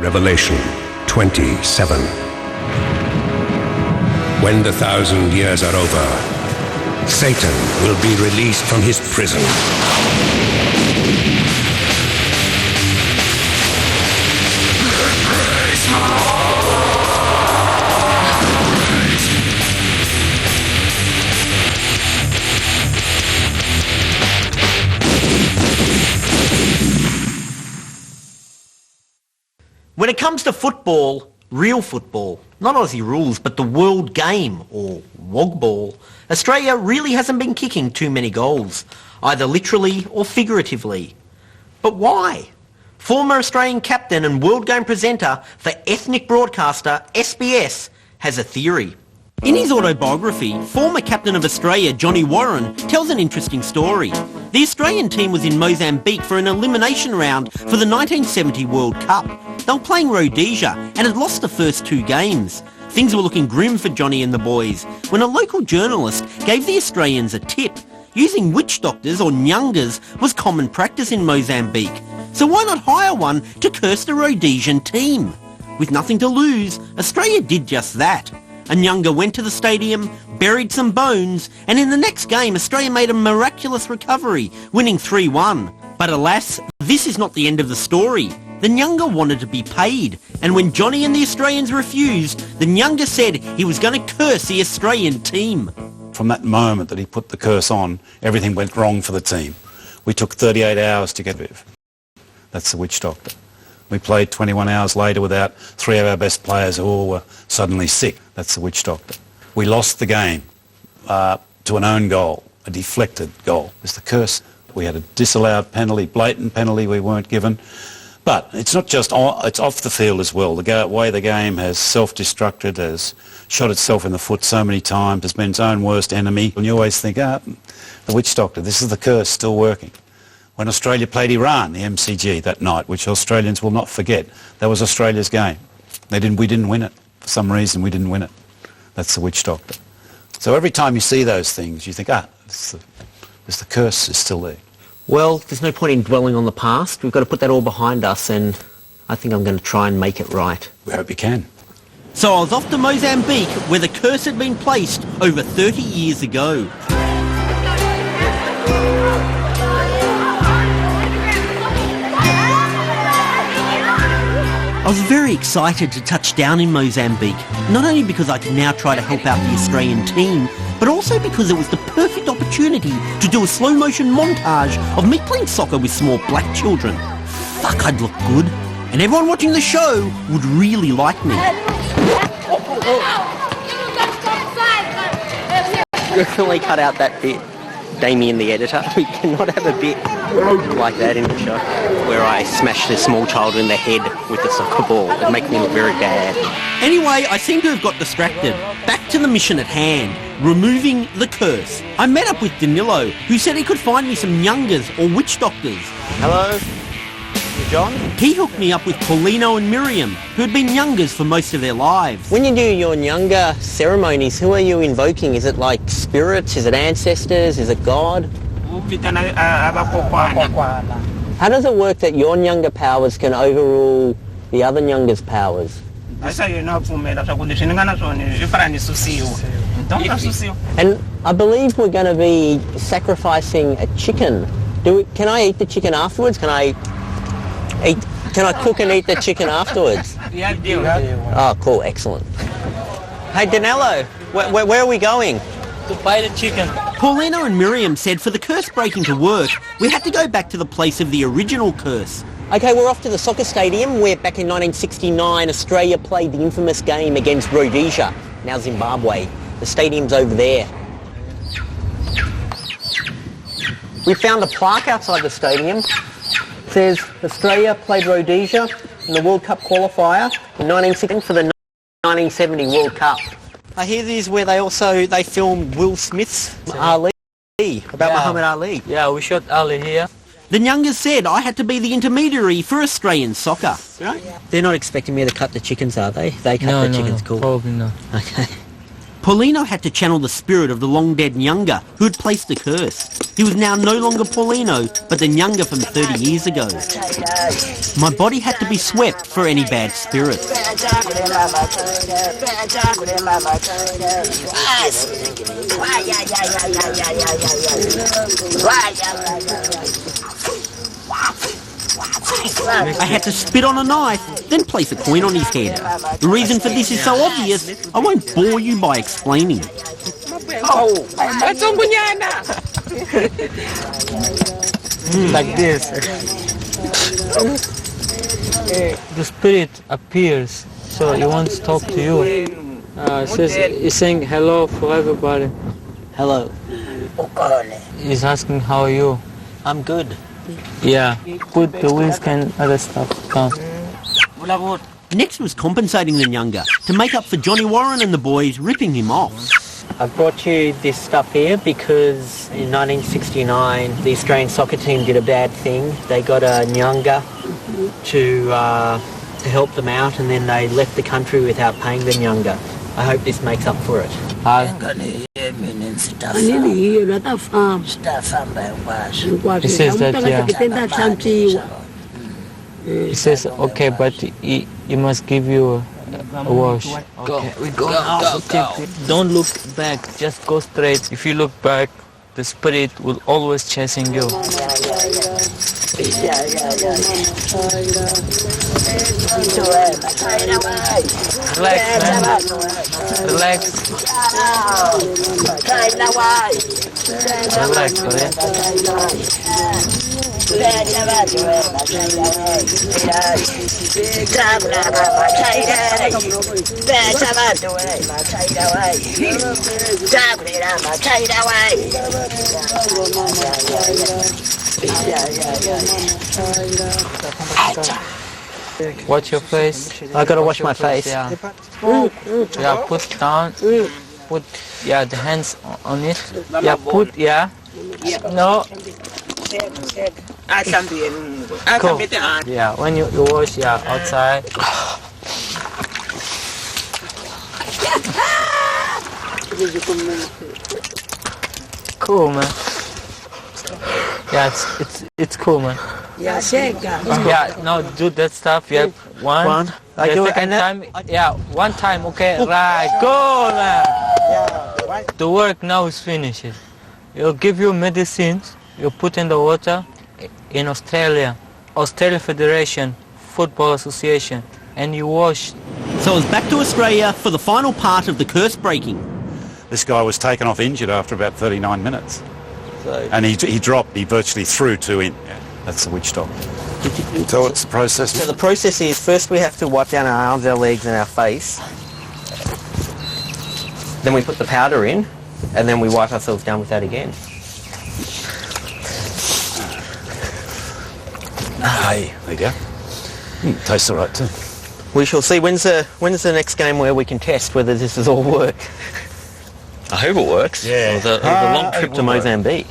Revelation 27. When the 1,000 years are over, Satan will be released from his prison. When it comes to football, real football, not Aussie rules, but the world game, or wogball, Australia really hasn't been kicking too many goals, either literally or figuratively. But why? Former Australian captain and world game presenter for ethnic broadcaster SBS has a theory. In his autobiography, former captain of Australia Johnny Warren tells an interesting story. The Australian team was in Mozambique for an elimination round for the 1970 World Cup. They were playing Rhodesia and had lost the first 2 games. Things were looking grim for Johnny and the boys when a local journalist gave the Australians a tip. Using witch doctors or nyangas was common practice in Mozambique. So why not hire one to curse the Rhodesian team? With nothing to lose, Australia did just that. A nyanga went to the stadium, buried some bones, and in the next game Australia made a miraculous recovery, winning 3-1. But alas, this is not the end of the story. The nyanga wanted to be paid, and when Johnny and the Australians refused, the nyanga said he was going to curse the Australian team. From that moment that he put the curse on, everything went wrong for the team. We took 38 hours to get rid of. That's the witch doctor. We played 21 hours later without 3 of our best players who all were suddenly sick. That's the witch doctor. We lost the game to an own goal, a deflected goal. It was the curse. We had a disallowed penalty, blatant penalty we weren't given. But it's not just it's off the field as well. The way the game has self-destructed, has shot itself in the foot so many times, has been its own worst enemy. And you always think, the witch doctor, this is the curse still working. When Australia played Iran, the MCG, that night, which Australians will not forget, that was Australia's game. We didn't win it. For some reason, we didn't win it. That's the witch doctor. So every time you see those things, you think, the curse is still there. Well, there's no point in dwelling on the past. We've got to put that all behind us, and I think I'm going to try and make it right. We hope you can. So I was off to Mozambique, where the curse had been placed over 30 years ago. I was very excited to touch down in Mozambique, not only because I could now try to help out the Australian team, but also because it was the perfect opportunity to do a slow-motion montage of me playing soccer with small black children. Fuck, I'd look good. And everyone watching the show would really like me. Definitely cut out that bit, Damien the editor. We cannot have a bit like that in the show where I smash this small child in the head with a soccer ball. It'd make me look very bad. Anyway, I seem to have got distracted. Back to the mission at hand, removing the curse. I met up with Danilo, who said he could find me some nyangas or witch doctors. Hello, you John? He hooked me up with Paulino and Miriam, who had been nyangas for most of their lives. When you do your nyanga ceremonies, who are you invoking? Is it like spirits? Is it ancestors? Is it God? How does it work that your nyanga powers can overrule the other nyanga's powers? And I believe we're going to be sacrificing a chicken. Can I eat the chicken afterwards? Can I cook and eat the chicken afterwards? Oh, cool, excellent. Hey, Danilo, where are we going? To buy the chicken. Paulino and Miriam said for the curse breaking to work, we had to go back to the place of the original curse. Okay, we're off to the soccer stadium where back in 1969 Australia played the infamous game against Rhodesia, now Zimbabwe. The stadium's over there. We found a plaque outside the stadium. It says Australia played Rhodesia in the World Cup qualifier in 1960 for the 1970 World Cup. I hear this is where they filmed Will Smith's Ali, about Muhammad Ali. Yeah, we shot Ali here. The nyangas said I had to be the intermediary for Australian soccer. Right? They're not expecting me to cut the chickens, are they? They cut the chickens, cool. Probably not. Okay. Paulino had to channel the spirit of the long-dead Nyanga who had placed the curse. He was now no longer Paulino, but the Nyanga from 30 years ago. My body had to be swept for any bad spirits. I had to spit on a knife, then place a coin on his head. The reason for this is so obvious, I won't bore you by explaining. Like this. The spirit appears, so he wants to talk to you. He's saying hello for everybody. Hello. He's asking how are you. I'm good. Yeah, put the whisk and other stuff down. Next was compensating the Nyanga to make up for Johnny Warren and the boys ripping him off. I brought you this stuff here because in 1969 the Australian soccer team did a bad thing. They got a Nyanga to help them out, and then they left the country without paying the Nyanga. I hope this makes up for it. He says that, yeah. He says, okay, but he must give you a wash. Okay, we go. Don't look back, just go straight. If you look back, the spirit will always chasing you. Relax, man. Relax. Relax, buddy. Watch your face. I gotta wash my face. Yeah. Yeah, put down. Put the hands on it. Yeah, put No. Cool. Yeah, when you wash outside. Cool, man. Yeah, it's cool, man. Yeah, no, do that stuff. Yeah, one. I do it, second and time. One time. Okay, right. Go, man. The work now is finished. You'll give you medicines. You put in the water in Australia Federation Football Association, and you wash. So I was back to Australia for the final part of the curse breaking. This guy was taken off injured after about 39 minutes. And he dropped, he virtually threw 2 in. Yeah, that's the witch doctor. So what's the process? So the process is, first we have to wipe down our arms, our legs and our face. Then we put the powder in, and then we wipe ourselves down with that again. Hey, there you go. Tastes all right too. We shall see. When's the next game where we can test whether this has all worked? I hope it works. Yeah. It was a long trip to Mozambique.